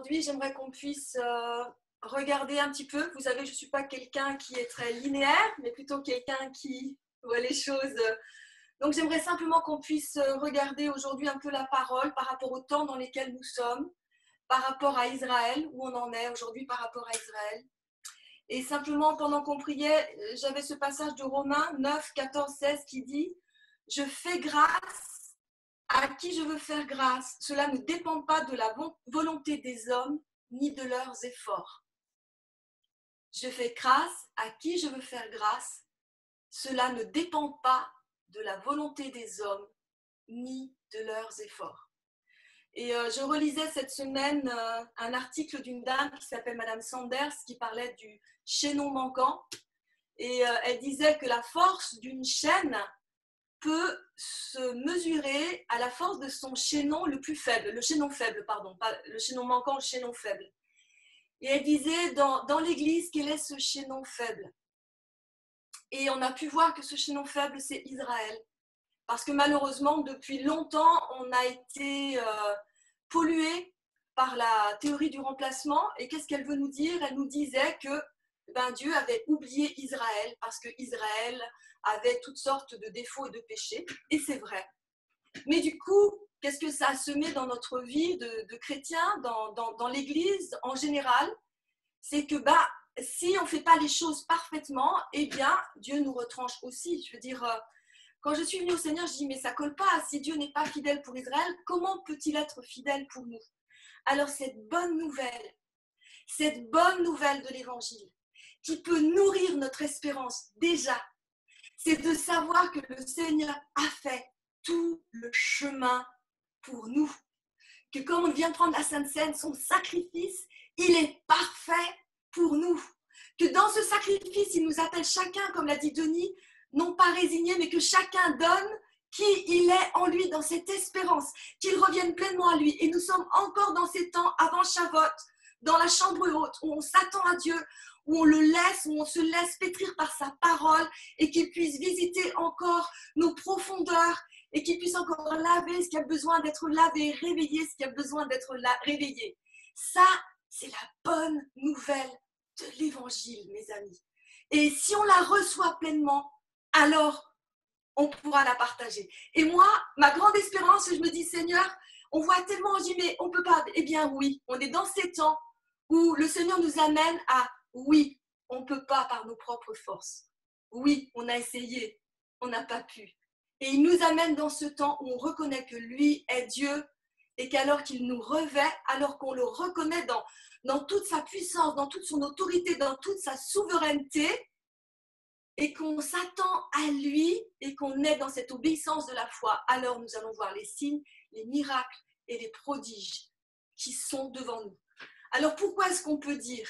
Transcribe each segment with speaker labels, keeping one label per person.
Speaker 1: aujourd'hui, j'aimerais qu'on puisse regarder un petit peu. Vous savez, je ne suis pas quelqu'un qui est très linéaire, mais plutôt quelqu'un qui voit les choses. Donc, j'aimerais simplement qu'on puisse regarder aujourd'hui un peu la parole par rapport au temps dans lesquels nous sommes, par rapport à Israël, où on en est aujourd'hui par rapport à Israël. Et simplement, pendant qu'on priait, j'avais ce passage de Romains 9, 14, 16 qui dit « Je fais grâce à qui je veux faire grâce. Cela ne dépend pas de la volonté des hommes ni de leurs efforts. Je fais grâce à qui je veux faire grâce. Cela ne dépend pas de la volonté des hommes ni de leurs efforts. » Et je relisais cette semaine un article d'une dame qui s'appelle Madame Sanders qui parlait du chaînon manquant. Et elle disait que la force d'une chaîne peut se mesurer à la force de son chaînon le plus faible, le chaînon faible, pardon, pas le chaînon manquant, le chaînon faible. Et elle disait dans l'Église, quel est ce chaînon faible? Et on a pu voir que ce chaînon faible, c'est Israël. Parce que malheureusement, depuis longtemps, on a été pollué par la théorie du remplacement. Et qu'est-ce qu'elle veut nous dire? Elle nous disait que Dieu avait oublié Israël parce que Israël avait toutes sortes de défauts et de péchés. Et c'est vrai. Mais du coup, qu'est-ce que ça a semé dans notre vie de chrétiens, dans l'Église en général? C'est que si on ne fait pas les choses parfaitement, eh bien, Dieu nous retranche aussi. Je veux dire, quand je suis venue au Seigneur, je dis, mais ça ne colle pas. Si Dieu n'est pas fidèle pour Israël, comment peut-il être fidèle pour nous? Alors, cette bonne nouvelle de l'Évangile, qui peut nourrir notre espérance déjà, c'est de savoir que le Seigneur a fait tout le chemin pour nous. Que quand on vient prendre la Sainte Seine, son sacrifice, il est parfait pour nous. Que dans ce sacrifice, il nous appelle chacun, comme l'a dit Denis, non pas résigné, mais que chacun donne qui il est en lui, dans cette espérance, qu'il revienne pleinement à lui. Et nous sommes encore dans ces temps avant Shavuot, dans la chambre haute, où on s'attend à Dieu, où on le laisse, où on se laisse pétrir par sa parole et qu'il puisse visiter encore nos profondeurs et qu'il puisse encore laver ce qui a besoin d'être lavé, réveiller ce qui a besoin d'être réveillé. Ça, c'est la bonne nouvelle de l'Évangile, mes amis. Et si on la reçoit pleinement, alors on pourra la partager. Et moi, ma grande espérance, je me dis, Seigneur, on voit tellement, je dis, mais on ne peut pas. Eh bien oui, on est dans ces temps où le Seigneur nous amène à, oui, on ne peut pas par nos propres forces. Oui, on a essayé, on n'a pas pu. Et il nous amène dans ce temps où on reconnaît que lui est Dieu et qu'alors qu'il nous revêt, alors qu'on le reconnaît dans toute sa puissance, dans toute son autorité, dans toute sa souveraineté, et qu'on s'attend à lui et qu'on est dans cette obéissance de la foi, alors nous allons voir les signes, les miracles et les prodiges qui sont devant nous. Alors pourquoi est-ce qu'on peut dire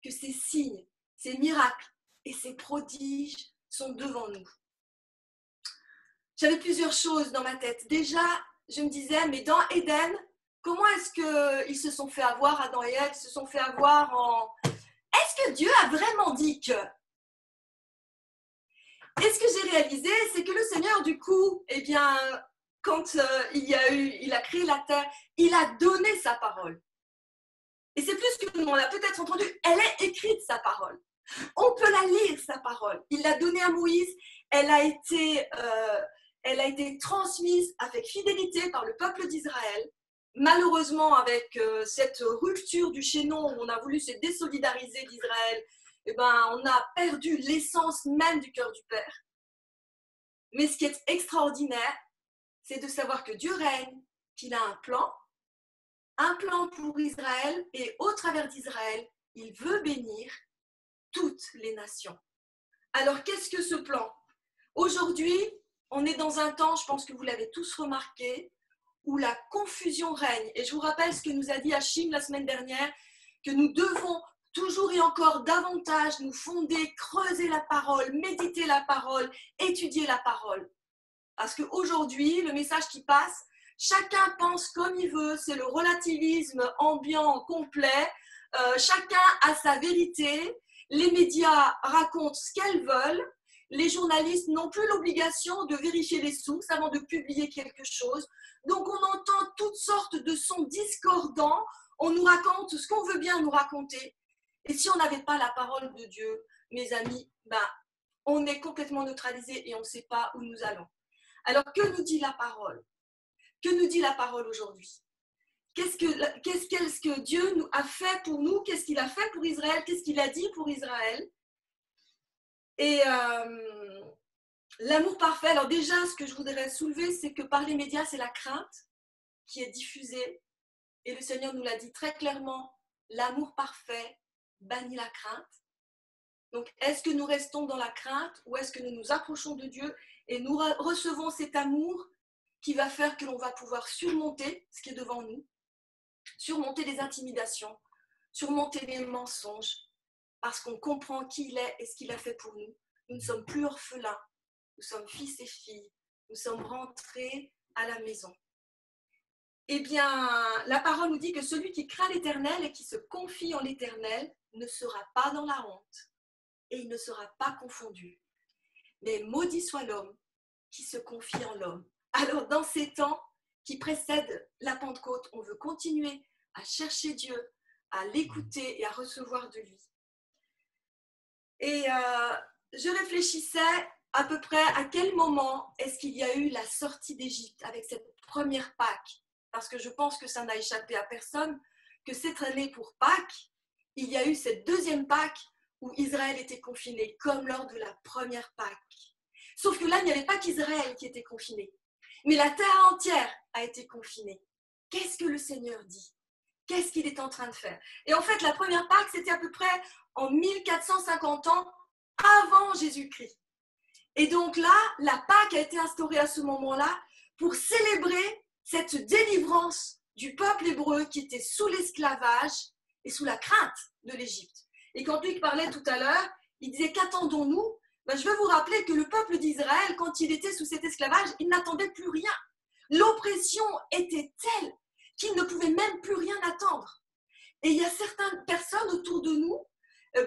Speaker 1: que ces signes, ces miracles et ces prodiges sont devant nous? J'avais plusieurs choses dans ma tête. Déjà, je me disais, mais dans Éden, comment est-ce qu'ils se sont fait avoir, Adam et Ève se sont fait avoir en... Est-ce que Dieu a vraiment dit que... Et ce que j'ai réalisé, c'est que le Seigneur, du coup, eh bien, quand il a créé la terre, il a donné sa parole. Et c'est plus que nous, on l'a peut-être entendu, elle est écrite, sa parole. On peut la lire, sa parole. Il l'a donnée à Moïse, elle a été transmise avec fidélité par le peuple d'Israël. Malheureusement, avec cette rupture du chaînon où on a voulu se désolidariser d'Israël, eh ben, on a perdu l'essence même du cœur du Père. Mais ce qui est extraordinaire, c'est de savoir que Dieu règne, qu'il a un plan pour Israël, et au travers d'Israël, il veut bénir toutes les nations. Alors, qu'est-ce que ce plan? Aujourd'hui, on est dans un temps, je pense que vous l'avez tous remarqué, où la confusion règne. Et je vous rappelle ce que nous a dit Hachim la semaine dernière, que nous devons toujours et encore davantage nous fonder, creuser la parole, méditer la parole, étudier la parole. Parce qu'aujourd'hui, le message qui passe, chacun pense comme il veut, c'est le relativisme ambiant complet, chacun a sa vérité, les médias racontent ce qu'elles veulent, les journalistes n'ont plus l'obligation de vérifier les sources avant de publier quelque chose, donc on entend toutes sortes de sons discordants, on nous raconte ce qu'on veut bien nous raconter. Et si on n'avait pas la parole de Dieu, mes amis, on est complètement neutralisé et on ne sait pas où nous allons. Alors, que nous dit la parole? Que nous dit la parole aujourd'hui? Qu'est-ce que Dieu nous a fait pour nous? Qu'est-ce qu'il a fait pour Israël? Qu'est-ce qu'il a dit pour Israël? Et l'amour parfait, alors déjà, ce que je voudrais soulever, c'est que par les médias, c'est la crainte qui est diffusée. Et le Seigneur nous l'a dit très clairement, l'amour parfait bannit la crainte. Donc, est-ce que nous restons dans la crainte ou est-ce que nous nous approchons de Dieu et nous recevons cet amour qui va faire que l'on va pouvoir surmonter ce qui est devant nous, surmonter les intimidations, surmonter les mensonges, parce qu'on comprend qui il est et ce qu'il a fait pour nous. Nous ne sommes plus orphelins, nous sommes fils et filles, nous sommes rentrés à la maison. Eh bien, la parole nous dit que celui qui craint l'Éternel et qui se confie en l'Éternel ne sera pas dans la honte et il ne sera pas confondu. Mais maudit soit l'homme qui se confie en l'homme. Alors, dans ces temps qui précèdent la Pentecôte, on veut continuer à chercher Dieu, à l'écouter et à recevoir de lui. Et je réfléchissais à peu près à quel moment est-ce qu'il y a eu la sortie d'Égypte avec cette première Pâque. Parce que je pense que ça n'a échappé à personne, que cette année pour Pâques, il y a eu cette deuxième Pâque où Israël était confiné, comme lors de la première Pâque. Sauf que là, il n'y avait pas qu'Israël qui était confiné, mais la terre entière a été confinée. Qu'est-ce que le Seigneur dit? Qu'est-ce qu'il est en train de faire? Et en fait, la première Pâque, c'était à peu près en 1450 ans avant Jésus-Christ. Et donc là, la Pâque a été instaurée à ce moment-là pour célébrer cette délivrance du peuple hébreu qui était sous l'esclavage et sous la crainte de l'Égypte. Et quand Luc parlait tout à l'heure, il disait qu'attendons-nous? Je veux vous rappeler que le peuple d'Israël, quand il était sous cet esclavage, il n'attendait plus rien. L'oppression était telle qu'il ne pouvait même plus rien attendre. Et il y a certaines personnes autour de nous,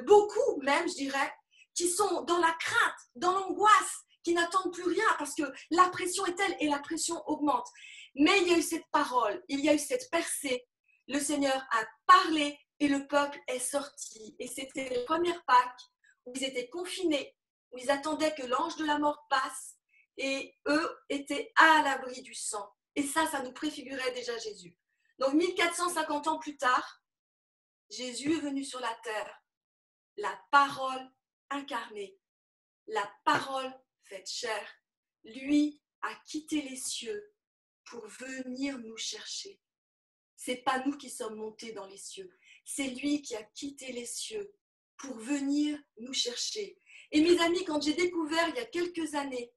Speaker 1: beaucoup même, je dirais, qui sont dans la crainte, dans l'angoisse, qui n'attendent plus rien parce que la pression est telle et la pression augmente. Mais il y a eu cette parole, il y a eu cette percée. Le Seigneur a parlé et le peuple est sorti. Et c'était la première Pâque où ils étaient confinés, où ils attendaient que l'ange de la mort passe et eux étaient à l'abri du sang. Et ça nous préfigurait déjà Jésus. Donc 1450 ans plus tard, Jésus est venu sur la terre, la parole incarnée, la parole faite chair. Lui a quitté les cieux pour venir nous chercher. C'est pas nous qui sommes montés dans les cieux, c'est lui qui a quitté les cieux pour venir nous chercher. Et mes amis, quand j'ai découvert il y a quelques années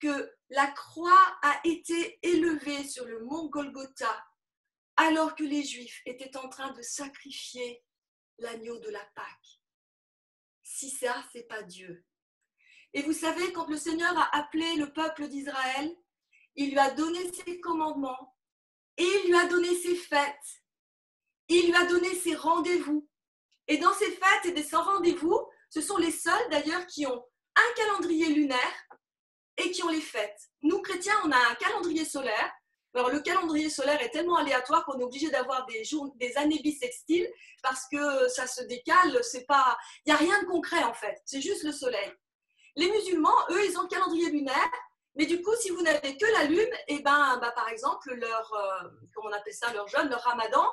Speaker 1: que la croix a été élevée sur le mont Golgotha, alors que les Juifs étaient en train de sacrifier l'agneau de la Pâque. Si ça, c'est pas Dieu. Et vous savez, quand le Seigneur a appelé le peuple d'Israël, il lui a donné ses commandements et il lui a donné ses fêtes. Il lui a donné ses rendez-vous. Et dans ces fêtes et dans ces rendez-vous, ce sont les seuls d'ailleurs qui ont un calendrier lunaire et qui ont les fêtes. Nous, chrétiens, on a un calendrier solaire. Alors, le calendrier solaire est tellement aléatoire qu'on est obligé d'avoir des années bissextiles parce que ça se décale. Il n'y a rien de concret en fait. C'est juste le soleil. Les musulmans, eux, ils ont le calendrier lunaire. Mais du coup, si vous n'avez que la lune, et par exemple, leur jeûne, leur ramadan,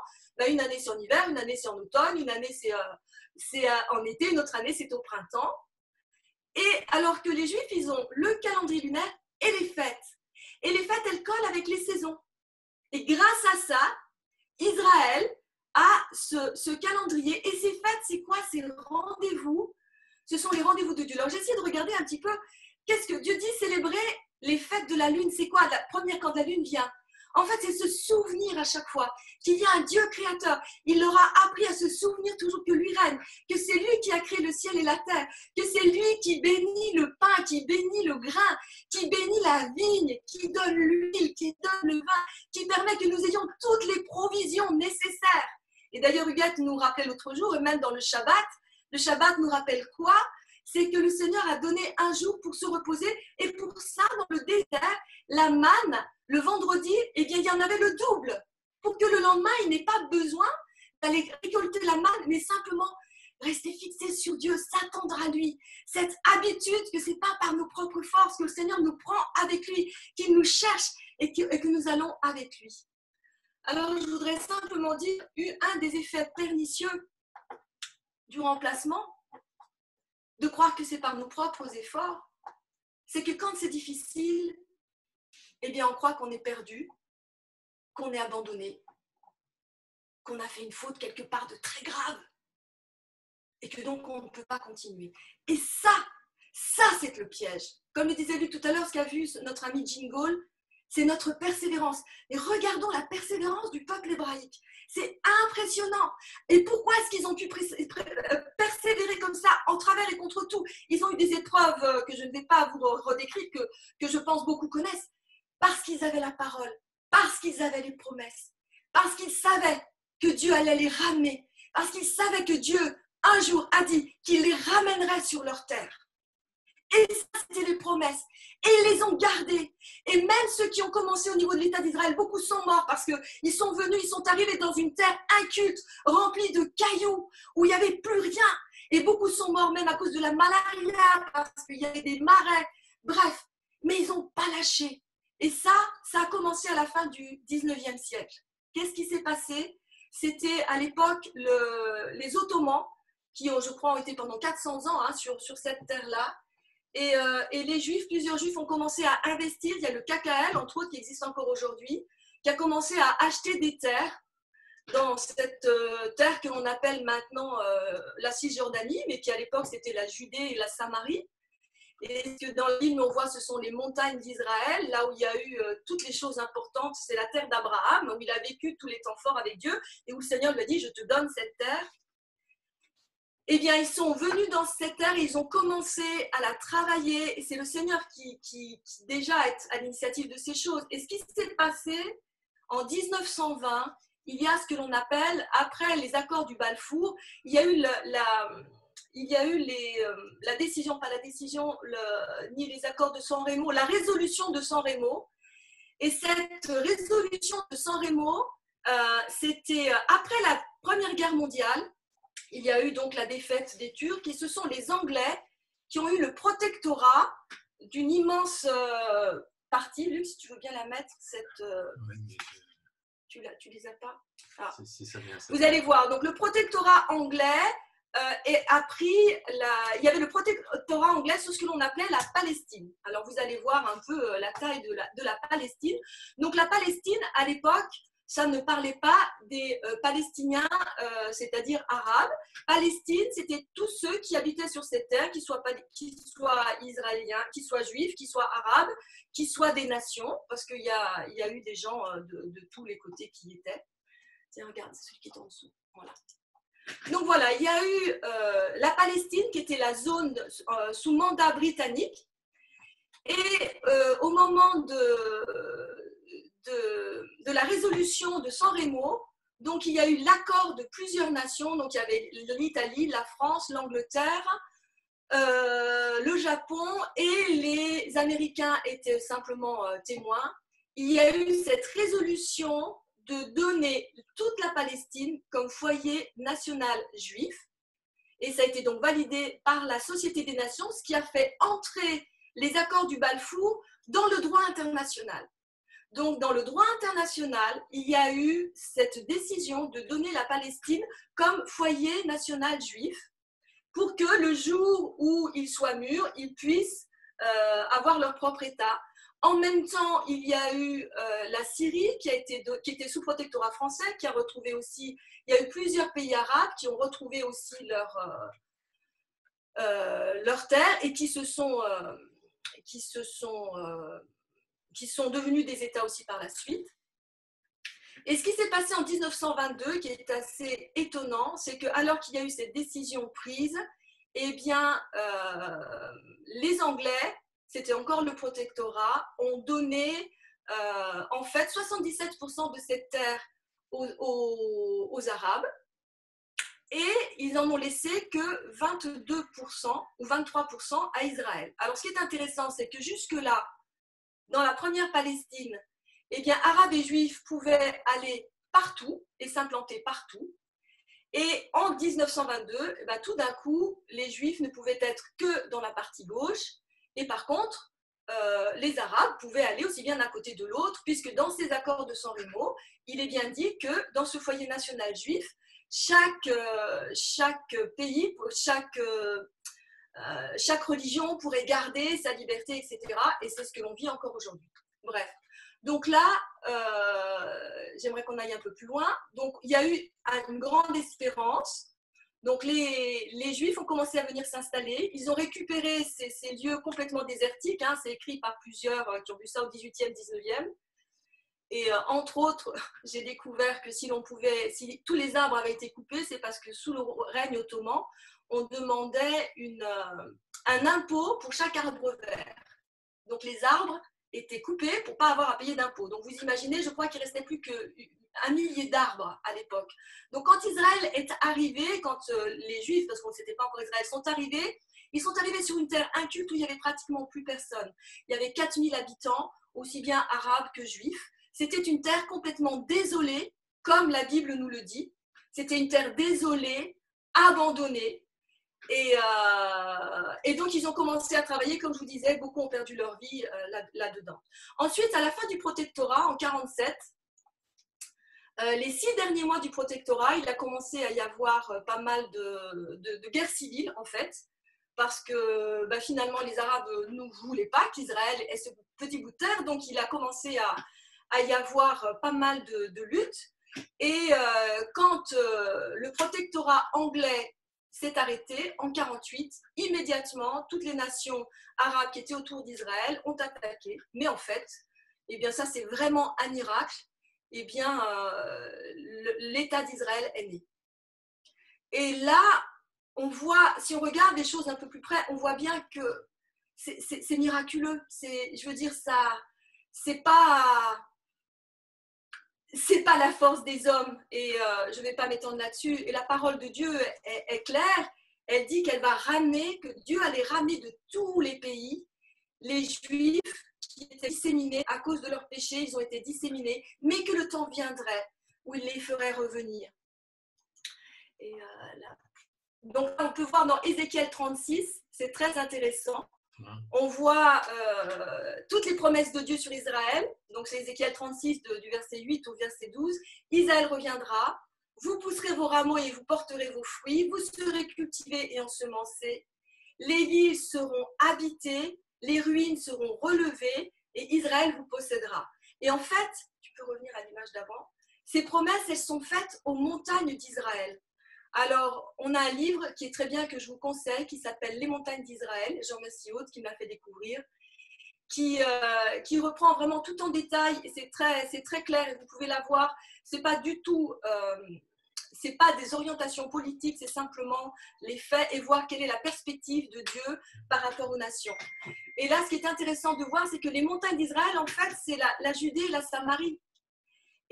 Speaker 1: une année c'est en hiver, une année c'est en automne, une année c'est en été, une autre année c'est au printemps. Et alors que les Juifs, ils ont le calendrier lunaire et les fêtes. Et les fêtes, elles collent avec les saisons. Et grâce à ça, Israël a ce calendrier. Et ces fêtes, c'est quoi? Ces rendez-vous. Ce sont les rendez-vous de Dieu. Alors j'ai essayé de regarder un petit peu qu'est-ce que Dieu dit célébrer les fêtes de la lune. C'est quoi la première quand la lune vient? En fait, c'est se souvenir à chaque fois qu'il y a un Dieu créateur. Il leur a appris à se souvenir toujours que lui règne, que c'est lui qui a créé le ciel et la terre, que c'est lui qui bénit le pain, qui bénit le grain, qui bénit la vigne, qui donne l'huile, qui donne le vin, qui permet que nous ayons toutes les provisions nécessaires. Et d'ailleurs, Huguette nous rappelait l'autre jour, et même dans le Shabbat nous rappelle quoi? C'est que le Seigneur a donné un jour pour se reposer. Et pour ça, dans le désert, la manne, le vendredi, il y en avait le double. pour que le lendemain, il n'ait pas besoin d'aller récolter la manne, mais simplement rester fixé sur Dieu, s'attendre à lui. Cette habitude que ce n'est pas par nos propres forces que le Seigneur nous prend avec lui, qu'il nous cherche et que nous allons avec lui. Alors, je voudrais simplement dire un des effets pernicieux du remplacement, de croire que c'est par nos propres efforts, c'est que quand c'est difficile, eh bien, on croit qu'on est perdu, qu'on est abandonné, qu'on a fait une faute quelque part de très grave et que donc on ne peut pas continuer. Et ça c'est le piège. Comme le disait Luc tout à l'heure, ce qu'a vu notre ami Jingle, c'est notre persévérance. Et regardons la persévérance du peuple hébraïque. C'est impressionnant. Et pourquoi est-ce qu'ils ont pu persévérer comme ça, en travers et contre tout? Ils ont eu des épreuves que je ne vais pas vous redécrire, que je pense beaucoup connaissent. Parce qu'ils avaient la parole, parce qu'ils avaient les promesses, parce qu'ils savaient que Dieu allait les ramener, parce qu'ils savaient que Dieu, un jour, a dit qu'il les ramènerait sur leur terre. Et ça, c'était les promesses. Et ils les ont gardées. Et même ceux qui ont commencé au niveau de l'État d'Israël, beaucoup sont morts parce qu'ils sont venus, ils sont arrivés dans une terre inculte, remplie de cailloux, où il n'y avait plus rien. Et beaucoup sont morts même à cause de la malaria, parce qu'il y avait des marais. Bref, mais ils n'ont pas lâché. Et ça a commencé à la fin du 19e siècle. Qu'est-ce qui s'est passé? C'était à l'époque les Ottomans, qui ont, je crois, ont été pendant 400 ans sur cette terre-là. Et les Juifs, plusieurs Juifs ont commencé à investir. Il y a le KKL, entre autres, qui existe encore aujourd'hui, qui a commencé à acheter des terres dans cette terre que l'on appelle maintenant la Cisjordanie, mais qui à l'époque c'était la Judée et la Samarie. Et ce que dans l'île, on voit, ce sont les montagnes d'Israël, là où il y a eu toutes les choses importantes. C'est la terre d'Abraham, où il a vécu tous les temps forts avec Dieu, et où le Seigneur lui a dit, je te donne cette terre. Eh bien, ils sont venus dans cette terre et ils ont commencé à la travailler. Et c'est le Seigneur qui déjà est à l'initiative de ces choses. Et ce qui s'est passé en 1920, il y a ce que l'on appelle, après les accords du Balfour, il y a eu la décision, pas la décision, ni les accords de San Remo, la résolution de San Remo. Et cette résolution de San Remo, c'était après la Première Guerre mondiale. Il y a eu donc la défaite des Turcs et ce sont les Anglais qui ont eu le protectorat d'une immense partie. Luc, si tu veux bien la mettre, tu les as pas?
Speaker 2: Si, ça vient,
Speaker 1: Vous allez voir, donc le protectorat anglais a pris, il y avait le protectorat anglais sur ce que l'on appelait la Palestine. Alors vous allez voir un peu la taille de la Palestine. Donc la Palestine, à l'époque, ça ne parlait pas des Palestiniens, c'est-à-dire arabes. Palestine, c'était tous ceux qui habitaient sur cette terre, qui soient israéliens, qui soient juifs, qui soient arabes, qui soient des nations, parce qu'il y a eu des gens de tous les côtés qui y étaient. Tiens, regarde, c'est celui qui est en dessous. Voilà. Donc voilà, il y a eu la Palestine qui était la zone sous mandat britannique. Et au moment de la résolution de San Remo, donc il y a eu l'accord de plusieurs nations, donc il y avait l'Italie, la France, l'Angleterre, le Japon et les Américains étaient simplement témoins. Il y a eu cette résolution de donner toute la Palestine comme foyer national juif et ça a été donc validé par la Société des Nations, ce qui a fait entrer les accords du Balfour dans le droit international. Donc, dans le droit international, il y a eu cette décision de donner la Palestine comme foyer national juif pour que le jour où ils soient mûrs, ils puissent avoir leur propre État. En même temps, il y a eu la Syrie qui était sous protectorat français, qui a retrouvé aussi, il y a eu plusieurs pays arabes qui ont retrouvé aussi leur terre et qui sont devenus des États aussi par la suite. Et ce qui s'est passé en 1922, qui est assez étonnant, c'est qu'alors qu'il y a eu cette décision prise, eh bien, les Anglais, c'était encore le protectorat, ont donné en fait 77% de cette terre aux Arabes et ils n'en ont laissé que 22% ou 23% à Israël. Alors, ce qui est intéressant, c'est que jusque-là, dans la première Palestine, eh bien, Arabes et Juifs pouvaient aller partout et s'implanter partout. Et en 1922, tout d'un coup, les Juifs ne pouvaient être que dans la partie gauche. Et par contre, les Arabes pouvaient aller aussi bien d'un côté de l'autre, puisque dans ces accords de San Remo, il est bien dit que dans ce foyer national juif, chaque pays, chaque religion pourrait garder sa liberté, etc. Et c'est ce que l'on vit encore aujourd'hui. Bref. Donc là, j'aimerais qu'on aille un peu plus loin. Donc, il y a eu une grande espérance. Donc, les Juifs ont commencé à venir s'installer. Ils ont récupéré ces lieux complètement désertiques. Hein, c'est écrit par plusieurs qui ont vu ça au 18e, 19e. Et entre autres, j'ai découvert que si tous les arbres avaient été coupés, c'est parce que sous le règne ottoman, on demandait un impôt pour chaque arbre vert. Donc, les arbres étaient coupés pour ne pas avoir à payer d'impôts. Donc, vous imaginez, je crois qu'il ne restait plus qu'1 millier d'arbres à l'époque. Donc, quand Israël est arrivé, quand les Juifs, parce qu'on ne s'était pas encore Israël, sont arrivés, ils sont arrivés sur une terre inculte où il n'y avait pratiquement plus personne. Il y avait 4000 habitants, aussi bien arabes que juifs. C'était une terre complètement désolée, comme la Bible nous le dit. C'était une terre désolée, abandonnée. Et donc, ils ont commencé à travailler, comme je vous disais, beaucoup ont perdu leur vie là-dedans. Ensuite, à la fin du protectorat, en 1947, les 6 derniers mois du protectorat, il a commencé à y avoir pas mal de guerres civiles, en fait, parce que finalement, les Arabes ne voulaient pas qu'Israël ait ce petit bout de terre, donc il a commencé à y avoir pas mal de luttes. Et quand le protectorat anglais s'est arrêté en 1948, immédiatement, toutes les nations arabes qui étaient autour d'Israël ont attaqué. Mais en fait, ça c'est vraiment un miracle. L'État d'Israël est né. Et là, on voit, si on regarde les choses un peu plus près, on voit bien que c'est miraculeux. Je veux dire, ça, c'est pas la force des hommes, et je ne vais pas m'étendre là-dessus. Et la parole de Dieu est claire. Elle dit qu'elle va ramener, que Dieu allait ramener de tous les pays les Juifs qui étaient disséminés à cause de leurs péchés. Ils ont été disséminés, mais que le temps viendrait où il les ferait revenir. Et donc, on peut voir dans Ézéchiel 36, c'est très intéressant. On voit toutes les promesses de Dieu sur Israël. Donc, c'est Ézéchiel 36, du verset 8 au verset 12. Israël reviendra, vous pousserez vos rameaux et vous porterez vos fruits, vous serez cultivés et ensemencés. Les villes seront habitées, les ruines seront relevées et Israël vous possédera. Et en fait, tu peux revenir à l'image d'avant, ces promesses, elles sont faites aux montagnes d'Israël. Alors, on a un livre qui est très bien, que je vous conseille, qui s'appelle Les montagnes d'Israël, Jean Massiot, qui m'a fait découvrir, qui reprend vraiment tout en détail, et c'est très clair, et vous pouvez la voir. C'est pas du tout, c'est pas des orientations politiques, c'est simplement les faits et voir quelle est la perspective de Dieu par rapport aux nations. Et là, ce qui est intéressant de voir, c'est que les montagnes d'Israël, en fait, c'est la Judée et la Samarie.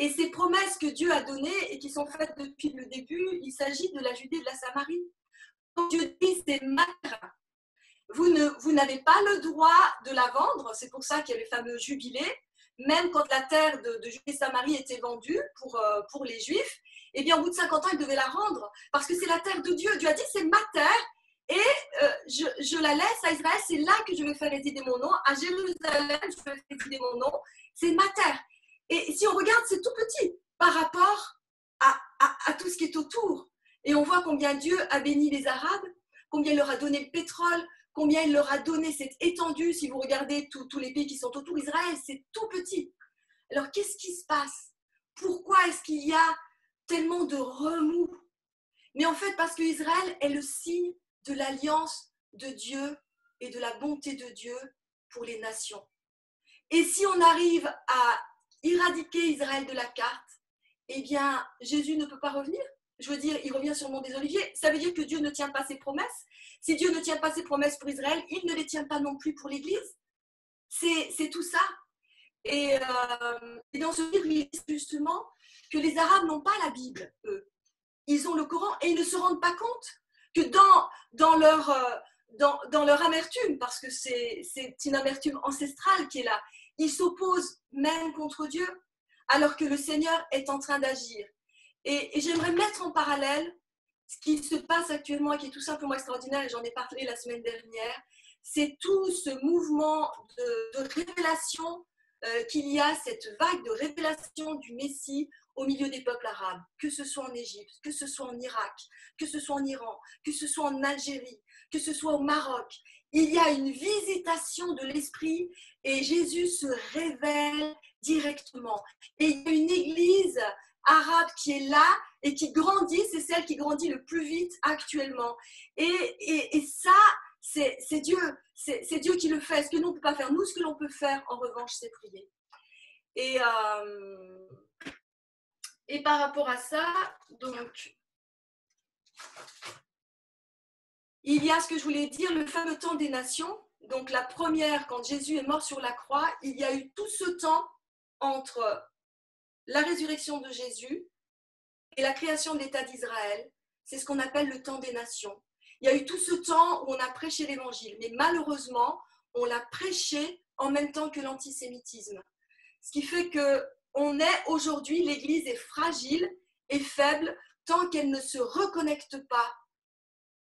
Speaker 1: Et ces promesses que Dieu a données et qui sont faites depuis le début, il s'agit de la Judée et de la Samarie. Quand Dieu dit c'est ma terre, vous n'avez pas le droit de la vendre. C'est pour ça qu'il y a le fameux jubilé. Même quand la terre de Judée et Samarie était vendue pour les Juifs, eh bien, au bout de 50 ans, ils devaient la rendre parce que c'est la terre de Dieu. Dieu a dit c'est ma terre et je la laisse à Israël. C'est là que je vais faire résider mon nom. À Jérusalem, je vais faire résider mon nom. C'est ma terre. Et si on regarde, c'est tout petit par rapport à tout ce qui est autour. Et on voit combien Dieu a béni les Arabes, combien il leur a donné le pétrole, combien il leur a donné cette étendue. Si vous regardez tous les pays qui sont autour d'Israël, c'est tout petit. Alors, qu'est-ce qui se passe? Pourquoi est-ce qu'il y a tellement de remous? Mais en fait, parce que Israël est le signe de l'alliance de Dieu et de la bonté de Dieu pour les nations. Et si on arrive à éradiquer Israël de la carte, eh bien, Jésus ne peut pas revenir. Je veux dire, il revient sur le mont des Oliviers. Ça veut dire que Dieu ne tient pas ses promesses. Si Dieu ne tient pas ses promesses pour Israël, il ne les tient pas non plus pour l'Église. C'est tout ça. Et dans ce livre, il dit justement que les Arabes n'ont pas la Bible, eux. Ils ont le Coran et ils ne se rendent pas compte que dans leur amertume, parce que c'est une amertume ancestrale qui est là, ils s'opposent même contre Dieu. alors que le Seigneur est en train d'agir. Et j'aimerais mettre en parallèle ce qui se passe actuellement et qui est tout simplement extraordinaire, et j'en ai parlé la semaine dernière, c'est tout ce mouvement de révélation qu'il y a, cette vague de révélation du Messie au milieu des peuples arabes, que ce soit en Égypte, que ce soit en Irak, que ce soit en Iran, que ce soit en Algérie, que ce soit au Maroc. Il y a une visitation de l'Esprit et Jésus se révèle directement. Et il y a une église arabe qui est là et qui grandit, c'est celle qui grandit le plus vite actuellement. Et ça, c'est Dieu. C'est Dieu qui le fait. Ce que nous, on ne peut pas faire. Nous, ce que l'on peut faire, en revanche, c'est prier. Et par rapport à ça, donc, il y a ce que je voulais dire, le fameux temps des nations. Donc la première, quand Jésus est mort sur la croix, il y a eu tout ce temps entre la résurrection de Jésus et la création de l'État d'Israël. C'est ce qu'on appelle le temps des nations. Il y a eu tout ce temps où on a prêché l'évangile, mais malheureusement, on l'a prêché en même temps que l'antisémitisme. Ce qui fait qu'on est aujourd'hui, l'Église est fragile et faible tant qu'elle ne se reconnecte pas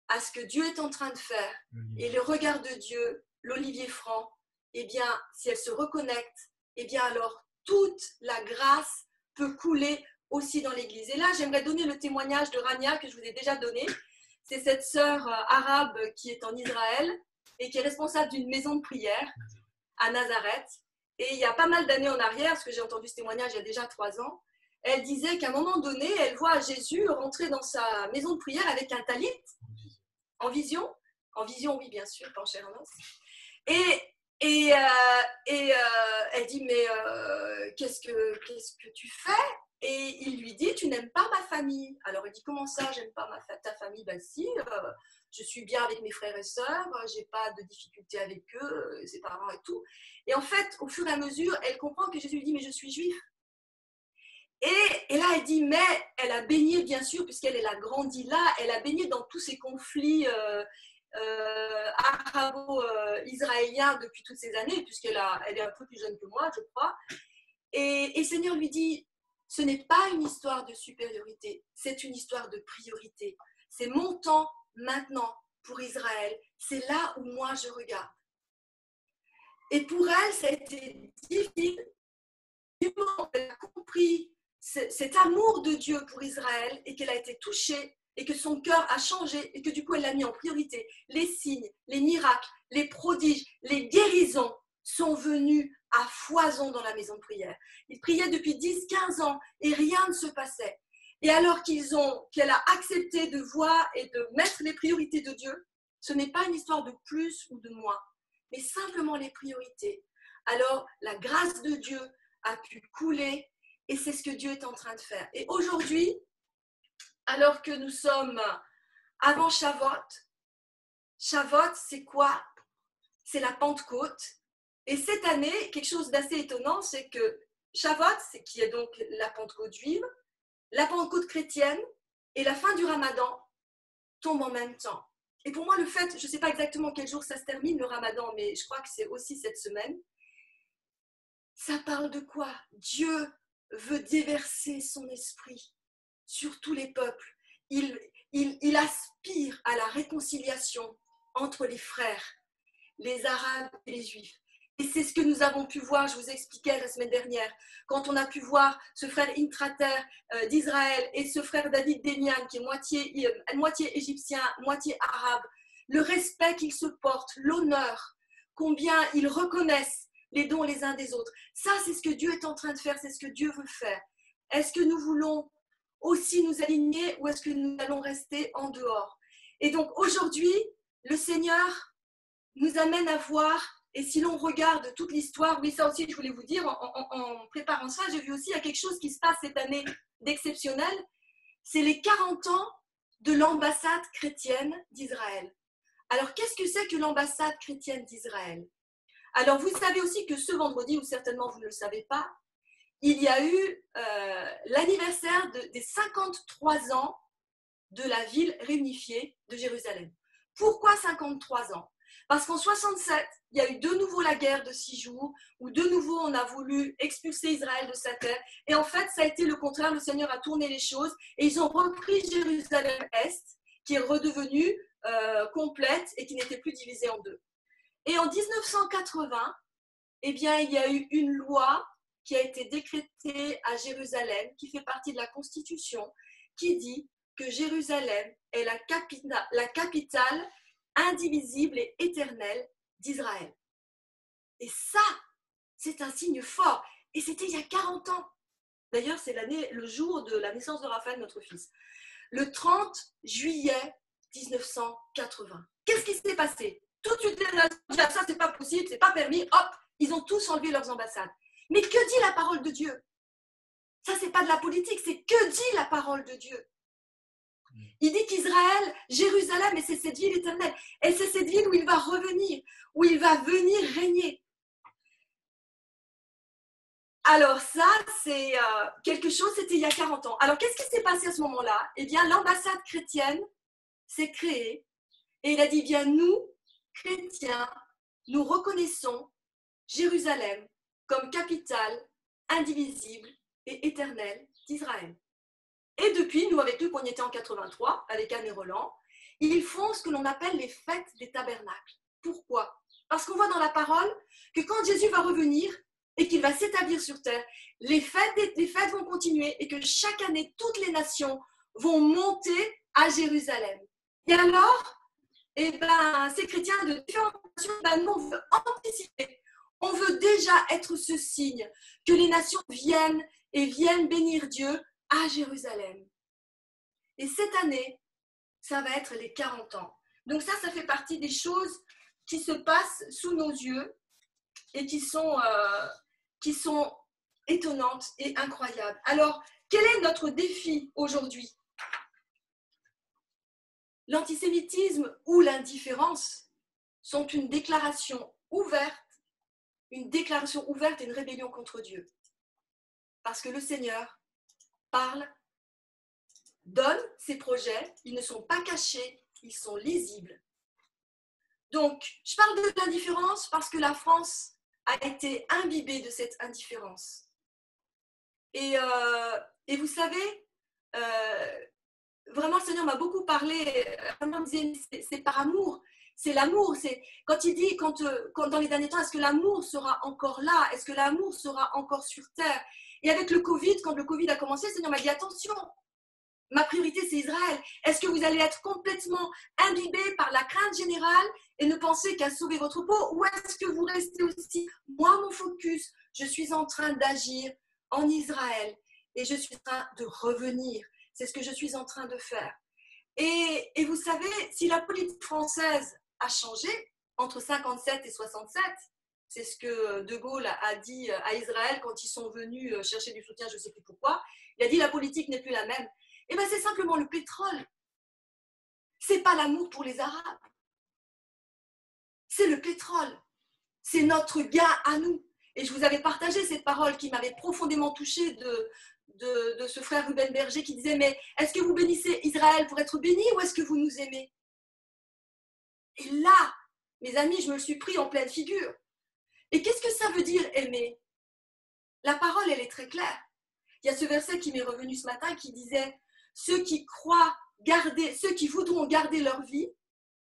Speaker 1: à ce que Dieu est en train de faire. Et le regard de Dieu, l'olivier franc, eh bien, si elle se reconnecte, eh bien alors toute la grâce peut couler aussi dans l'Église. Et là, j'aimerais donner le témoignage de Rania que je vous ai déjà donné. C'est cette sœur arabe qui est en Israël et qui est responsable d'une maison de prière à Nazareth. Et il y a pas mal d'années en arrière, parce que j'ai entendu ce témoignage il y a déjà 3 ans, elle disait qu'à un moment donné, elle voit Jésus rentrer dans sa maison de prière avec un talit, en vision, oui, bien sûr, pas en chair et en os. Et elle dit, mais qu'est-ce que tu fais? Et il lui dit, tu n'aimes pas ma famille. Alors il dit, comment ça, j'aime pas ta famille? Ben si, je suis bien avec mes frères et sœurs, j'ai pas de difficultés avec eux, ses parents et tout. Et en fait, au fur et à mesure, elle comprend que Jésus lui dit, mais je suis juif. Et là, elle dit, mais elle a baigné, bien sûr, puisqu'elle a grandi là, elle a baigné dans tous ces conflits arabo-israéliens depuis toutes ces années, puisqu'elle est un peu plus jeune que moi, je crois. Et le Seigneur lui dit, ce n'est pas une histoire de supériorité, c'est une histoire de priorité. C'est mon temps maintenant pour Israël. C'est là où moi je regarde. Et pour elle, ça a été difficile. Du moment où elle a compris cet amour de Dieu pour Israël et qu'elle a été touchée et que son cœur a changé et que du coup elle l'a mis en priorité, les signes, les miracles, les prodiges, les guérisons sont venus à foison dans la maison de prière. Ils priaient depuis 10-15 ans et rien ne se passait. Et alors qu'elle a accepté de voir et de mettre les priorités de Dieu, ce n'est pas une histoire de plus ou de moins, mais simplement les priorités. Alors la grâce de Dieu a pu couler et c'est ce que Dieu est en train de faire. Et aujourd'hui, alors que nous sommes avant Shavuot, Shavuot, c'est quoi? C'est la Pentecôte. Et cette année, quelque chose d'assez étonnant, c'est que Shavuot, qui est donc la Pentecôte juive, la Pentecôte chrétienne et la fin du Ramadan tombent en même temps. Et pour moi, le fait, je ne sais pas exactement quel jour ça se termine, le Ramadan, mais je crois que c'est aussi cette semaine. Ça parle de quoi? Dieu veut déverser son esprit sur tous les peuples. Il aspire à la réconciliation entre les frères, les Arabes et les Juifs. Et c'est ce que nous avons pu voir, je vous expliquais la semaine dernière, quand on a pu voir ce frère Intrater d'Israël et ce frère David Demian, qui est moitié égyptien, moitié arabe, le respect qu'ils se portent, l'honneur, combien ils reconnaissent les dons les uns des autres. Ça, c'est ce que Dieu est en train de faire, c'est ce que Dieu veut faire. Est-ce que nous voulons aussi nous aligner ou est-ce que nous allons rester en dehors? Et donc aujourd'hui, le Seigneur nous amène à voir, et si l'on regarde toute l'histoire, oui, ça aussi je voulais vous dire, en préparant ça, j'ai vu aussi, il y a quelque chose qui se passe cette année d'exceptionnel, c'est les 40 ans de l'ambassade chrétienne d'Israël. Alors, qu'est-ce que c'est que l'ambassade chrétienne d'Israël? Alors, vous savez aussi que ce vendredi, ou certainement vous ne le savez pas, il y a eu l'anniversaire des 53 ans de la ville réunifiée de Jérusalem. Pourquoi 53 ans? Parce qu'en 67, il y a eu de nouveau la guerre de 6 jours, où de nouveau on a voulu expulser Israël de sa terre. Et en fait, ça a été le contraire. Le Seigneur a tourné les choses et ils ont repris Jérusalem-Est, qui est redevenue complète et qui n'était plus divisée en deux. Et en 1980, eh bien, il y a eu une loi qui a été décrétée à Jérusalem, qui fait partie de la Constitution, qui dit que Jérusalem est la capitale indivisible et éternelle d'Israël. Et ça, c'est un signe fort. Et c'était il y a 40 ans. D'ailleurs, c'est le jour de la naissance de Raphaël, notre fils. Le 30 juillet 1980. Qu'est-ce qui s'est passé? Tout de suite, les nations ont dit, ça, c'est pas possible, c'est pas permis. Hop, ils ont tous enlevé leurs ambassades. Mais que dit la parole de Dieu? Ça, c'est pas de la politique, c'est que dit la parole de Dieu. Il dit qu'Israël, Jérusalem, et c'est cette ville éternelle. Et c'est cette ville où il va revenir, où il va venir régner. Alors ça, c'est quelque chose, c'était il y a 40 ans. Alors qu'est-ce qui s'est passé à ce moment-là? Eh bien, l'ambassade chrétienne s'est créée et il a dit, bien nous, chrétiens, nous reconnaissons Jérusalem comme capitale indivisible et éternelle d'Israël. Et depuis, nous avec Luc, on y était en 83, avec Anne et Roland, ils font ce que l'on appelle les fêtes des tabernacles. Pourquoi? Parce qu'on voit dans la parole que quand Jésus va revenir et qu'il va s'établir sur terre, les fêtes vont continuer et que chaque année, toutes les nations vont monter à Jérusalem. Et alors, eh ben, ces chrétiens de différentes nations, ben, nous, on veut anticiper. On veut déjà être ce signe que les nations viennent bénir Dieu à Jérusalem. Et cette année, ça va être les 40 ans. Donc ça fait partie des choses qui se passent sous nos yeux et qui sont étonnantes et incroyables. Alors, quel est notre défi aujourd'hui? L'antisémitisme ou l'indifférence sont une déclaration ouverte et une rébellion contre Dieu. Parce que le Seigneur parle, donne ses projets, ils ne sont pas cachés, ils sont lisibles. Donc, je parle de l'indifférence parce que la France a été imbibée de cette indifférence. Et vous savez, vraiment, le Seigneur m'a beaucoup parlé, vraiment, il me disait, c'est par amour, c'est l'amour. Quand il dit, quand dans les derniers temps, est-ce que l'amour sera encore là? Est-ce que l'amour sera encore sur terre? Et avec le Covid, quand le Covid a commencé, le Seigneur m'a dit, attention, ma priorité, c'est Israël. Est-ce que vous allez être complètement imbibé par la crainte générale et ne penser qu'à sauver votre peau? Ou est-ce que vous restez aussi, moi, mon focus, je suis en train d'agir en Israël et je suis en train de revenir. C'est ce que je suis en train de faire. Et vous savez, si la politique française a changé entre 57 et 67, c'est ce que De Gaulle a dit à Israël quand ils sont venus chercher du soutien, je ne sais plus pourquoi. Il a dit la politique n'est plus la même. Eh bien, c'est simplement le pétrole. Ce n'est pas l'amour pour les Arabes. C'est le pétrole. C'est notre gain à nous. Et je vous avais partagé cette parole qui m'avait profondément touchée de ce frère Ruben Berger qui disait, mais est-ce que vous bénissez Israël pour être béni ou est-ce que vous nous aimez? Et là, mes amis, je me le suis pris en pleine figure. Et qu'est-ce que ça veut dire aimer? La parole, elle est très claire. Il y a ce verset qui m'est revenu ce matin qui disait, ceux qui voudront garder leur vie,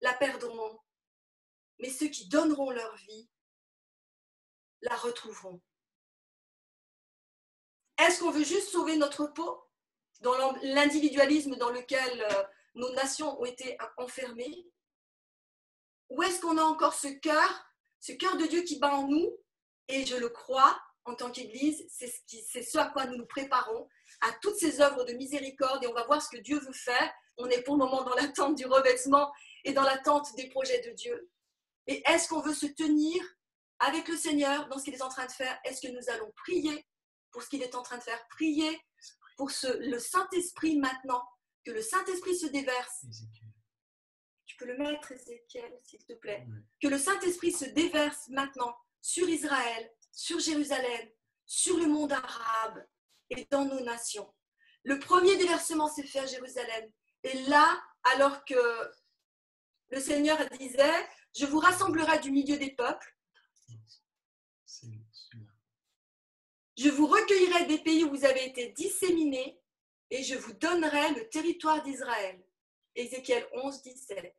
Speaker 1: la perdront. Mais ceux qui donneront leur vie, la retrouveront. Est-ce qu'on veut juste sauver notre peau dans l'individualisme dans lequel nos nations ont été enfermées? Ou est-ce qu'on a encore ce cœur de Dieu qui bat en nous? Et je le crois, en tant qu'Église, c'est ce à quoi nous nous préparons, à toutes ces œuvres de miséricorde, et on va voir ce que Dieu veut faire. On est pour le moment dans l'attente du revêtement et dans l'attente des projets de Dieu. Et est-ce qu'on veut se tenir avec le Seigneur dans ce qu'il est en train de faire? Est-ce que nous allons prier pour ce qu'il est en train de faire? Prier pour le Saint-Esprit maintenant, que le Saint-Esprit se déverse. Tu peux le mettre, Ézéchiel, s'il te plaît. Que le Saint-Esprit se déverse maintenant sur Israël, sur Jérusalem, sur le monde arabe et dans nos nations. Le premier déversement s'est fait à Jérusalem. Et là, alors que le Seigneur disait, Je vous rassemblerai du milieu des peuples. Je vous recueillerai des pays où vous avez été disséminés et je vous donnerai le territoire d'Israël. Ézéchiel 11, 17.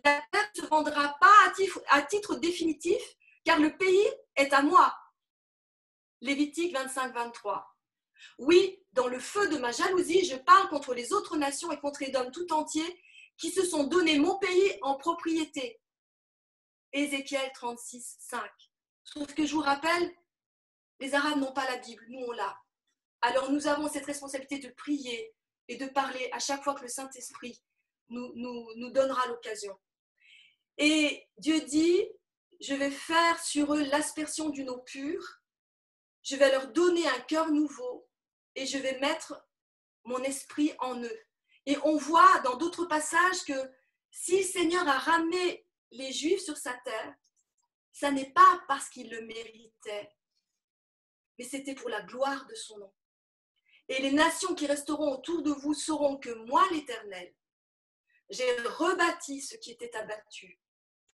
Speaker 1: La terre ne se vendra pas à titre définitif, car le pays est à moi. Lévitique 25, 23. Oui, dans le feu de ma jalousie, je parle contre les autres nations et contre Édom tout entier qui se sont donné mon pays en propriété. Ézéchiel 36, 5. Sauf que je vous rappelle, les Arabes n'ont pas la Bible, nous on l'a. Alors nous avons cette responsabilité de prier et de parler à chaque fois que le Saint-Esprit nous donnera l'occasion. Et Dieu dit, je vais faire sur eux l'aspersion d'une eau pure, je vais leur donner un cœur nouveau et je vais mettre mon esprit en eux. Et on voit dans d'autres passages que si le Seigneur a ramené les Juifs sur sa terre, ça n'est pas parce qu'ils le méritaient, mais c'était pour la gloire de son nom. Et les nations qui resteront autour de vous sauront que moi, l'Éternel, j'ai rebâti ce qui était abattu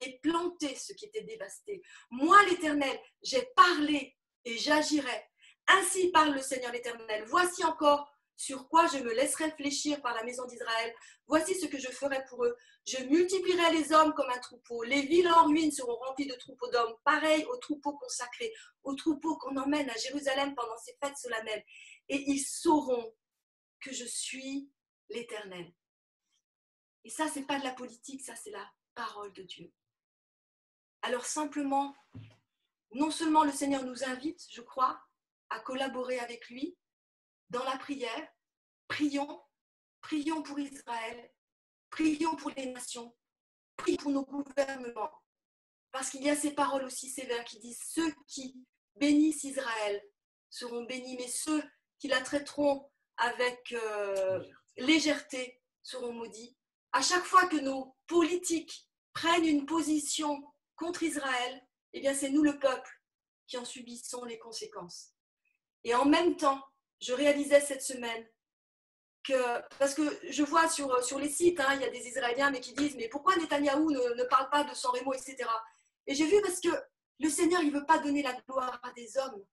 Speaker 1: et planté ce qui était dévasté. Moi, l'Éternel, j'ai parlé et j'agirai. Ainsi parle le Seigneur l'Éternel. Voici encore sur quoi je me laisserai fléchir par la maison d'Israël. Voici ce que je ferai pour eux. Je multiplierai les hommes comme un troupeau. Les villes en ruine seront remplies de troupeaux d'hommes, pareils aux troupeaux consacrés, aux troupeaux qu'on emmène à Jérusalem pendant ces fêtes solennelles. Et ils sauront que je suis l'Éternel. Et ça, ce n'est pas de la politique, ça, c'est la parole de Dieu. Alors simplement, non seulement le Seigneur nous invite, je crois, à collaborer avec lui dans la prière, prions pour Israël, prions pour les nations, prions pour nos gouvernements, parce qu'il y a ces paroles aussi sévères qui disent « Ceux qui bénissent Israël seront bénis, mais ceux qui la traiteront avec légèreté seront maudits. » À chaque fois que nos politiques prennent une position contre Israël, eh bien c'est nous le peuple qui en subissons les conséquences. Et en même temps, je réalisais cette semaine que, parce que je vois sur les sites, il y a des Israéliens mais qui disent mais pourquoi Netanyahou ne parle pas de San Remo, etc. Et j'ai vu parce que le Seigneur, il ne veut pas donner la gloire à des hommes.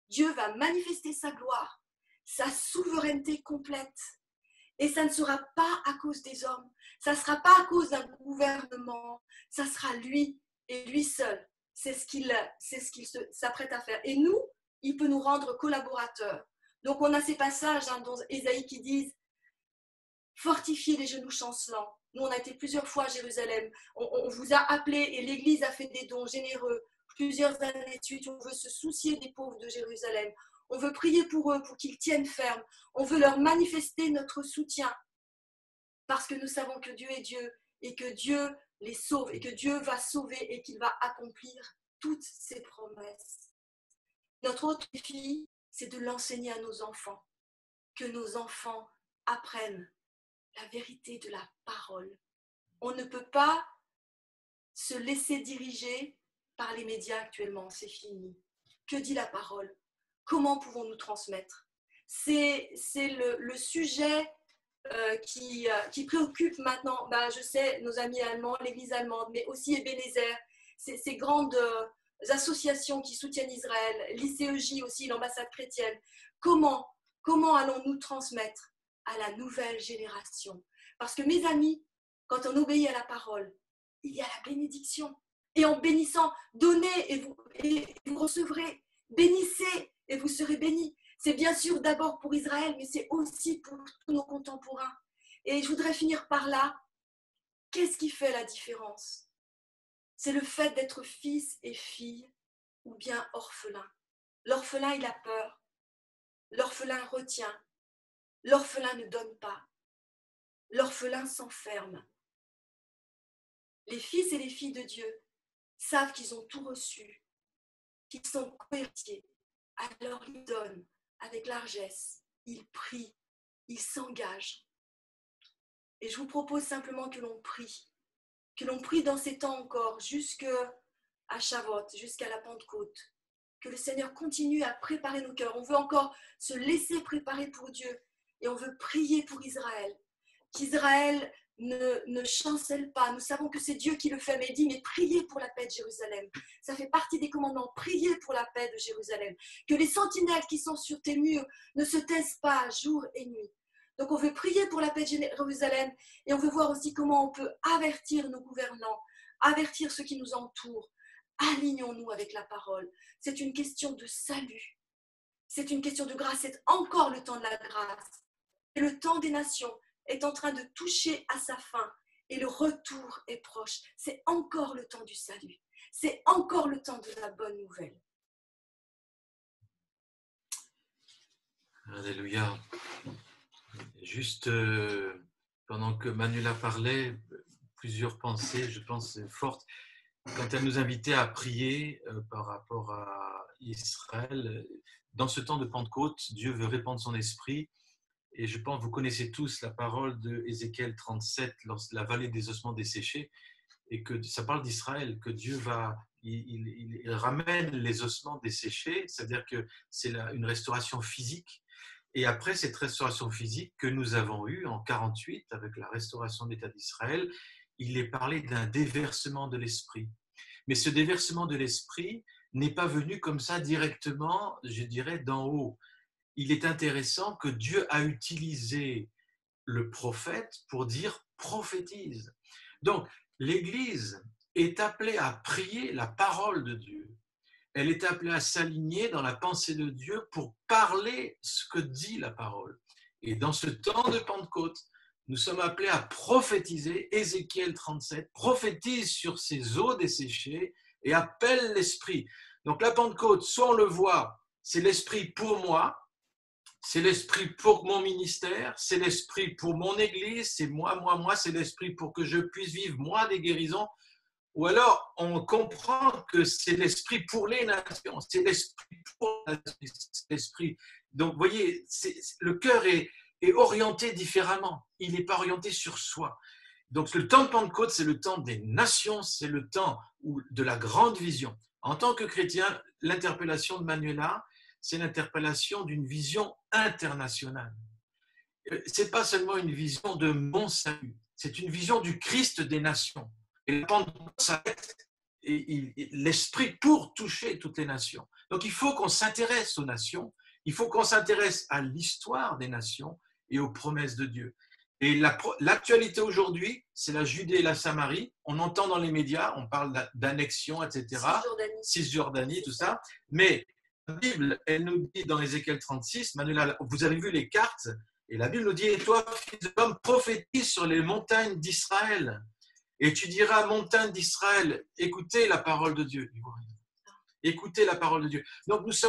Speaker 1: Dieu va manifester sa gloire, sa souveraineté complète. Et ça ne sera pas à cause des hommes, ça ne sera pas à cause d'un gouvernement, ça sera lui et lui seul. C'est ce qu'il s'apprête à faire. Et nous, il peut nous rendre collaborateurs. Donc on a ces passages dans Ésaïe qui disent « Fortifiez les genoux chancelants ». Nous, on a été plusieurs fois à Jérusalem. On vous a appelé et l'Église a fait des dons généreux. Plusieurs années de suite, on veut se soucier des pauvres de Jérusalem. On veut prier pour eux, pour qu'ils tiennent ferme. On veut leur manifester notre soutien. Parce que nous savons que Dieu est Dieu et que Dieu les sauve et que Dieu va sauver et qu'il va accomplir toutes ses promesses. Notre autre défi, c'est de l'enseigner à nos enfants. Que nos enfants apprennent la vérité de la parole. On ne peut pas se laisser diriger par les médias actuellement, c'est fini. Que dit la parole ? Comment pouvons-nous transmettre ? C'est le sujet qui préoccupe maintenant, je sais, nos amis allemands, l'Église allemande, mais aussi Ebenezer, ces grandes associations qui soutiennent Israël, l'ICEJ aussi, l'ambassade chrétienne. Comment allons-nous transmettre à la nouvelle génération ? Parce que mes amis, quand on obéit à la parole, il y a la bénédiction. Et en bénissant, donnez et vous recevrez. Bénissez et vous serez bénis. C'est bien sûr d'abord pour Israël, mais c'est aussi pour tous nos contemporains. Et je voudrais finir par là. Qu'est-ce qui fait la différence ? C'est le fait d'être fils et fille ou bien orphelin. L'orphelin, il a peur. L'orphelin retient. L'orphelin ne donne pas. L'orphelin s'enferme. Les fils et les filles de Dieu savent qu'ils ont tout reçu, qu'ils sont cohéritiers. Alors ils donnent avec largesse, ils prient, ils s'engagent. Et je vous propose simplement que l'on prie dans ces temps encore, jusqu'à Shavuot, jusqu'à la Pentecôte, que le Seigneur continue à préparer nos cœurs. On veut encore se laisser préparer pour Dieu et on veut prier pour Israël, qu'Israël ne chancelle pas. Nous savons que c'est Dieu qui le fait, mais il dit, mais priez pour la paix de Jérusalem. Ça fait partie des commandements. Priez pour la paix de Jérusalem. Que les sentinelles qui sont sur tes murs ne se taisent pas jour et nuit. Donc on veut prier pour la paix de Jérusalem et on veut voir aussi comment on peut avertir nos gouvernants, avertir ceux qui nous entourent. Alignons-nous avec la parole. C'est une question de salut. C'est une question de grâce. C'est encore le temps de la grâce. Et le temps des nations est en train de toucher à sa fin et le retour est proche. C'est encore le temps du salut. C'est encore le temps de la bonne nouvelle.
Speaker 2: Alléluia. Juste pendant que Manuela parlait, plusieurs pensées, je pense, fortes. Quand elle nous invitait à prier par rapport à Israël, dans ce temps de Pentecôte, Dieu veut répandre son esprit. Et je pense, vous connaissez tous la parole de Ézéchiel 37, la vallée des ossements desséchés, et que ça parle d'Israël, que Dieu il ramène les ossements desséchés, c'est-à-dire que c'est une restauration physique. Et après cette restauration physique que nous avons eue en 48, avec la restauration de l'État d'Israël, il est parlé d'un déversement de l'esprit. Mais ce déversement de l'esprit n'est pas venu comme ça directement, je dirais, d'en haut. Il est intéressant que Dieu a utilisé le prophète pour dire prophétise. Donc, l'Église est appelée à prier la parole de Dieu. Elle est appelée à s'aligner dans la pensée de Dieu pour parler ce que dit la parole. Et dans ce temps de Pentecôte, nous sommes appelés à prophétiser. Ézéchiel 37 prophétise sur ces eaux desséchées et appelle l'Esprit. Donc la Pentecôte, soit on le voit, c'est l'Esprit pour moi, c'est l'Esprit pour mon ministère, c'est l'Esprit pour mon Église, c'est moi, c'est l'Esprit pour que je puisse vivre, moi, des guérisons. Ou alors, on comprend que c'est l'Esprit pour les nations, c'est l'Esprit pour l'Esprit. Donc, vous voyez, le cœur est orienté différemment. Il n'est pas orienté sur soi. Donc, le temps de Pentecôte, c'est le temps des nations, c'est le temps de la grande vision. En tant que chrétien, l'interpellation de Manuela, c'est l'interpellation d'une vision internationale. Ce n'est pas seulement une vision de mon salut, c'est une vision du Christ des nations. Et la Pentecôte, ça va être l'esprit pour toucher toutes les nations. Donc il faut qu'on s'intéresse aux nations, il faut qu'on s'intéresse à l'histoire des nations et aux promesses de Dieu. Et l'actualité aujourd'hui, c'est la Judée et la Samarie. On entend dans les médias, on parle d'annexion, etc. Cisjordanie, tout ça. Mais la Bible, elle nous dit dans Ézéchiel 36, Manuela, vous avez vu les cartes, et la Bible nous dit, et toi, fils de l'homme, prophétise sur les montagnes d'Israël. Et tu diras, montagne d'Israël, écoutez la parole de Dieu. Écoutez la parole de Dieu. Donc ce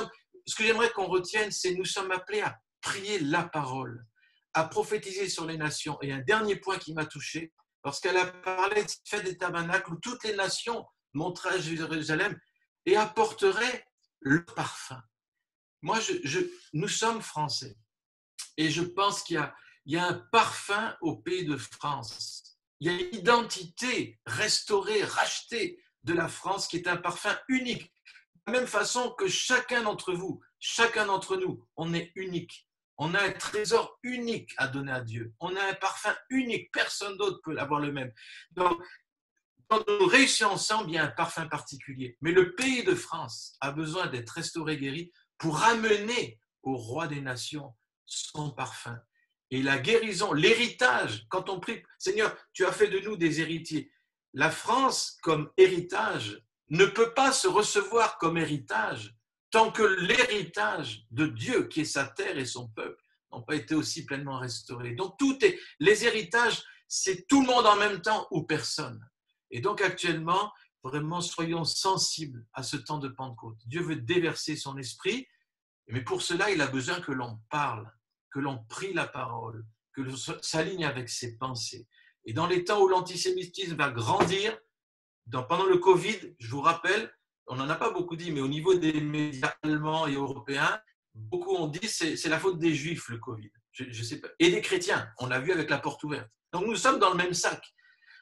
Speaker 2: que j'aimerais qu'on retienne, c'est nous sommes appelés à prier la parole, à prophétiser sur les nations. Et un dernier point qui m'a touché, lorsqu'elle a parlé de cette fête des tabernacles où toutes les nations monteraient à Jérusalem et apporteraient le parfum. Moi, nous sommes français et je pense qu'il y a un parfum au pays de France. Il y a une identité restaurée, rachetée de la France qui est un parfum unique. De la même façon que chacun d'entre vous, chacun d'entre nous, on est unique. On a un trésor unique à donner à Dieu. On a un parfum unique. Personne d'autre peut avoir le même. Donc, quand nous réussissons ensemble, il y a un parfum particulier. Mais le pays de France a besoin d'être restauré, guéri, pour amener au roi des nations son parfum. Et la guérison, l'héritage, quand on prie, Seigneur, tu as fait de nous des héritiers. La France, comme héritage, ne peut pas se recevoir comme héritage tant que l'héritage de Dieu, qui est sa terre et son peuple, n'ont pas été aussi pleinement restaurés. Donc, les héritages, c'est tout le monde en même temps ou personne. Et donc, actuellement, vraiment, soyons sensibles à ce temps de Pentecôte. Dieu veut déverser son esprit, mais pour cela, il a besoin que l'on parle, que l'on prie la parole, que l'on s'aligne avec ses pensées. Et dans les temps où l'antisémitisme va grandir, pendant le Covid, je vous rappelle, on n'en a pas beaucoup dit, mais au niveau des médias allemands et européens, beaucoup ont dit que c'est la faute des Juifs, le Covid. Je sais pas. Et des chrétiens, on l'a vu avec la porte ouverte. Donc nous sommes dans le même sac.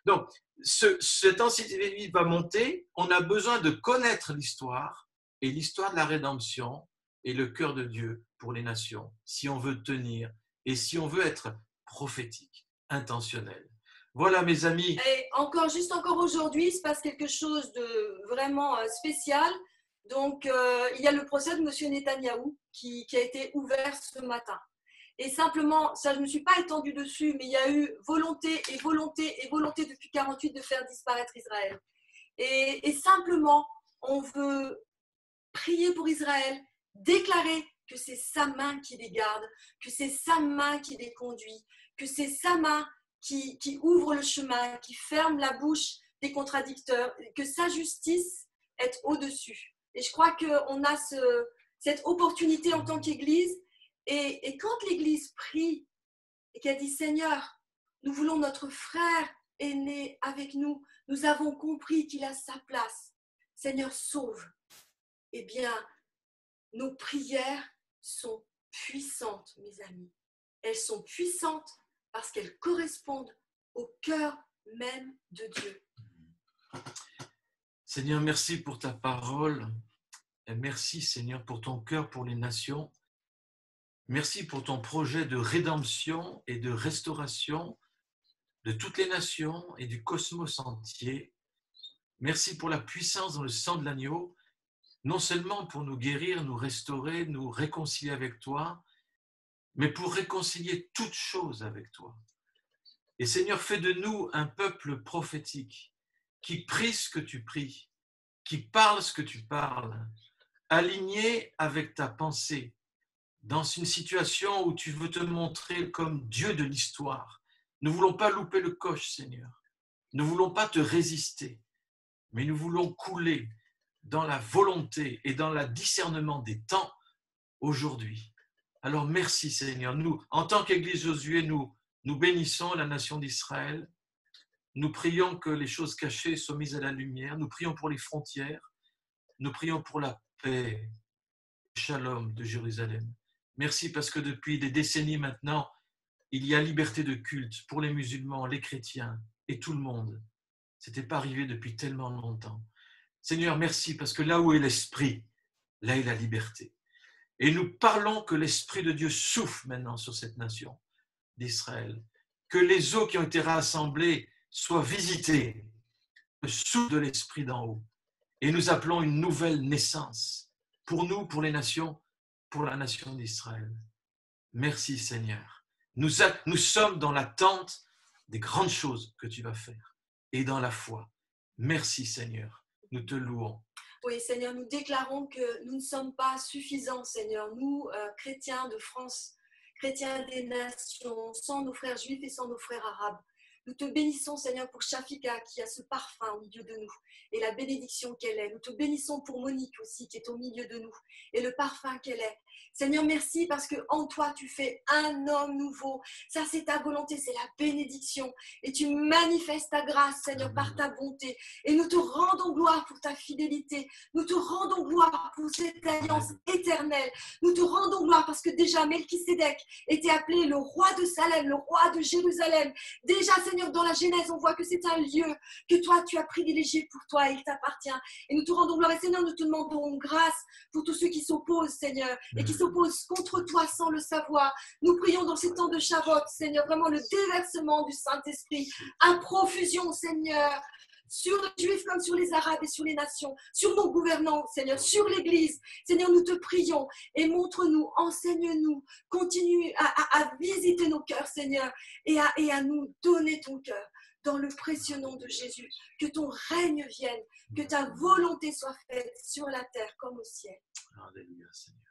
Speaker 2: Donc, cette anxiété va monter, on a besoin de connaître l'histoire et l'histoire de la rédemption et le cœur de Dieu pour les nations, si on veut tenir et si on veut être prophétique, intentionnel. Voilà, mes amis.
Speaker 1: Et juste encore aujourd'hui, il se passe quelque chose de vraiment spécial. Donc, il y a le procès de M. Netanyahou qui a été ouvert ce matin. Et simplement, ça, je ne me suis pas étendue dessus, mais il y a eu volonté et volonté et volonté depuis 48 de faire disparaître Israël. Et simplement, on veut prier pour Israël, déclarer que c'est sa main qui les garde, que c'est sa main qui les conduit, que c'est sa main qui ouvre le chemin, qui ferme la bouche des contradicteurs, que sa justice est au-dessus. Et je crois qu'on a cette opportunité en tant qu'Église. Et quand l'Église prie et qu'elle dit « Seigneur, nous voulons notre frère aîné avec nous, nous avons compris qu'il a sa place. Seigneur, sauve !» Eh bien, nos prières sont puissantes, mes amis. Elles sont puissantes parce qu'elles correspondent au cœur même de Dieu.
Speaker 2: Seigneur, merci pour ta parole. Et merci, Seigneur, pour ton cœur pour les nations. Merci pour ton projet de rédemption et de restauration de toutes les nations et du cosmos entier. Merci pour la puissance dans le sang de l'agneau, non seulement pour nous guérir, nous restaurer, nous réconcilier avec toi, mais pour réconcilier toutes choses avec toi. Et Seigneur, fais de nous un peuple prophétique qui prie ce que tu pries, qui parle ce que tu parles, aligné avec ta pensée, dans une situation où tu veux te montrer comme Dieu de l'histoire. Nous ne voulons pas louper le coche, Seigneur. Nous ne voulons pas te résister, mais nous voulons couler dans la volonté et dans le discernement des temps aujourd'hui. Alors merci, Seigneur. Nous, en tant qu'Église Josué, nous bénissons la nation d'Israël. Nous prions que les choses cachées soient mises à la lumière. Nous prions pour les frontières. Nous prions pour la paix, le shalom de Jérusalem. Merci parce que depuis des décennies maintenant, il y a liberté de culte pour les musulmans, les chrétiens et tout le monde. Ce n'était pas arrivé depuis tellement longtemps. Seigneur, merci parce que là où est l'esprit, là est la liberté. Et nous parlons que l'Esprit de Dieu souffle maintenant sur cette nation d'Israël. Que les eaux qui ont été rassemblées soient visitées, le souffle de l'Esprit d'en haut. Et nous appelons une nouvelle naissance pour nous, pour les nations, pour la nation d'Israël. Merci Seigneur. Nous sommes dans l'attente des grandes choses que tu vas faire et dans la foi. Merci Seigneur. Nous te louons.
Speaker 1: Oui, Seigneur, nous déclarons que nous ne sommes pas suffisants, Seigneur. Nous, chrétiens de France, chrétiens des nations, sans nos frères juifs et sans nos frères arabes. Nous te bénissons, Seigneur, pour Shafika qui a ce parfum au milieu de nous et la bénédiction qu'elle est. Nous te bénissons pour Monique aussi qui est au milieu de nous et le parfum qu'elle est. Seigneur, merci parce qu'en toi, tu fais un homme nouveau. Ça, c'est ta volonté, c'est la bénédiction. Et tu manifestes ta grâce, Seigneur, par ta bonté. Et nous te rendons gloire pour ta fidélité. Nous te rendons gloire pour cette alliance éternelle. Nous te rendons gloire parce que déjà, Melchisédek était appelé le roi de Salem, le roi de Jérusalem. Déjà, Seigneur, dans la Genèse, on voit que c'est un lieu que toi, tu as privilégié pour toi et il t'appartient. Et nous te rendons gloire. Et Seigneur, nous te demandons grâce pour tous ceux qui s'opposent, Seigneur, et qui s'opposent contre toi sans le savoir. Nous prions dans ces temps de Shavuot, Seigneur, vraiment le déversement du Saint-Esprit, à profusion, Seigneur, sur les Juifs comme sur les Arabes et sur les nations, sur nos gouvernants, Seigneur, sur l'Église. Seigneur, nous te prions et montre-nous, enseigne-nous, continue à visiter nos cœurs, Seigneur, et à nous donner ton cœur. Dans le précieux nom de Jésus, que ton règne vienne, que ta volonté soit faite sur la terre comme au ciel.
Speaker 2: Alléluia, Seigneur.